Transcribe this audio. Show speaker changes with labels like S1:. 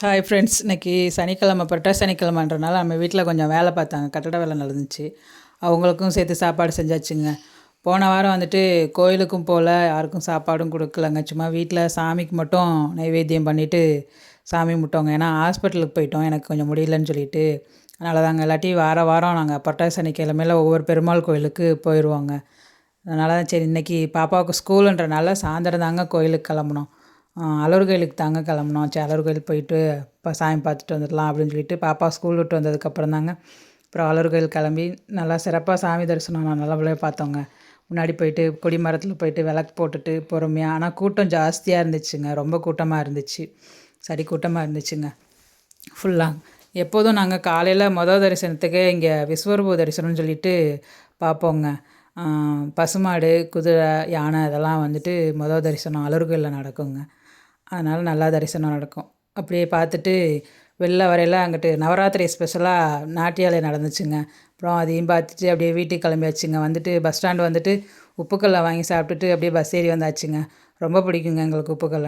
S1: Hi friends, இன்றைக்கி சனிக்கிழமை புரட்டாசி சனிக்கிழமைன்றனால நம்ம வீட்டில் கொஞ்சம் வேலை பார்த்தாங்க, கட்டட வேலை நடந்துச்சு. அவங்களுக்கும் சேர்த்து சாப்பாடு செஞ்சாச்சுங்க. போன வாரம் வந்துட்டு கோயிலுக்கும் போகல, யாருக்கும் சாப்பாடும் கொடுக்கலங்க. சும்மா வீட்டில் சாமிக்கு மட்டும் நைவேத்தியம் பண்ணிவிட்டு சாமி முட்டோங்க. ஏன்னா ஹாஸ்பிட்டலுக்கு போயிட்டோம், எனக்கு கொஞ்சம் முடியலன்னு சொல்லிட்டு. அதனால தாங்க, இல்லாட்டி வாரம் வாரம் நாங்கள் புரட்டாசி சனிக்கிழமையில் ஒவ்வொரு பெருமாள் கோயிலுக்கு போயிடுவோங்க. அதனால தான் சரி, இன்றைக்கி பாப்பாவுக்கு ஸ்கூலுன்றனால சாயந்தரம் தாங்க கோயிலுக்கு கிளம்புனோம். அலூர் கோயிலுக்கு தாங்க கிளம்புனோம். சரி, அலூர் கோயிலுக்கு போயிட்டு இப்போ சாமி பார்த்துட்டு வந்துடலாம் அப்படின்னு சொல்லிட்டு பாப்பா ஸ்கூல் விட்டு வந்ததுக்கப்புறம் தாங்க அப்புறம் அலூர் கோயில் கிளம்பி நல்லா சிறப்பாக சாமி தரிசனம் நான் நல்லபடியாக பார்த்தோங்க. முன்னாடி போயிட்டு கொடி மரத்தில் போயிட்டு விளக்கு போட்டுட்டு பொறுமையாக, ஆனால் கூட்டம் ஜாஸ்தியாக இருந்துச்சுங்க, ரொம்ப கூட்டமாக இருந்துச்சு. சரி, கூட்டமாக இருந்துச்சுங்க ஃபுல்லாக. எப்போதும் நாங்கள் காலையில் தரிசனத்துக்கு இங்கே விஸ்வரூப தரிசனம்னு சொல்லிட்டு பார்ப்போங்க. பசுமாடு, குதிரை, யானை இதெல்லாம் வந்துட்டு தரிசனம் அலூர் கோயிலில் நடக்குங்க. அதனால் நல்லா தரிசனம் நடக்கும். அப்படியே பார்த்துட்டு வெளில வரையில் அங்கிட்டு நவராத்திரி ஸ்பெஷலாக நாட்டியாலை நடந்துச்சுங்க. அப்புறம் அதையும் பார்த்துட்டு அப்படியே வீட்டுக்கு கிளம்பியாச்சுங்க. வந்துட்டு பஸ் ஸ்டாண்டு வந்துட்டு உப்புக்கல்லை வாங்கி சாப்பிட்டுட்டு அப்படியே பஸ் ஏறி வந்தாச்சுங்க. ரொம்ப பிடிக்குங்க எங்களுக்கு உப்புக்கல்லை.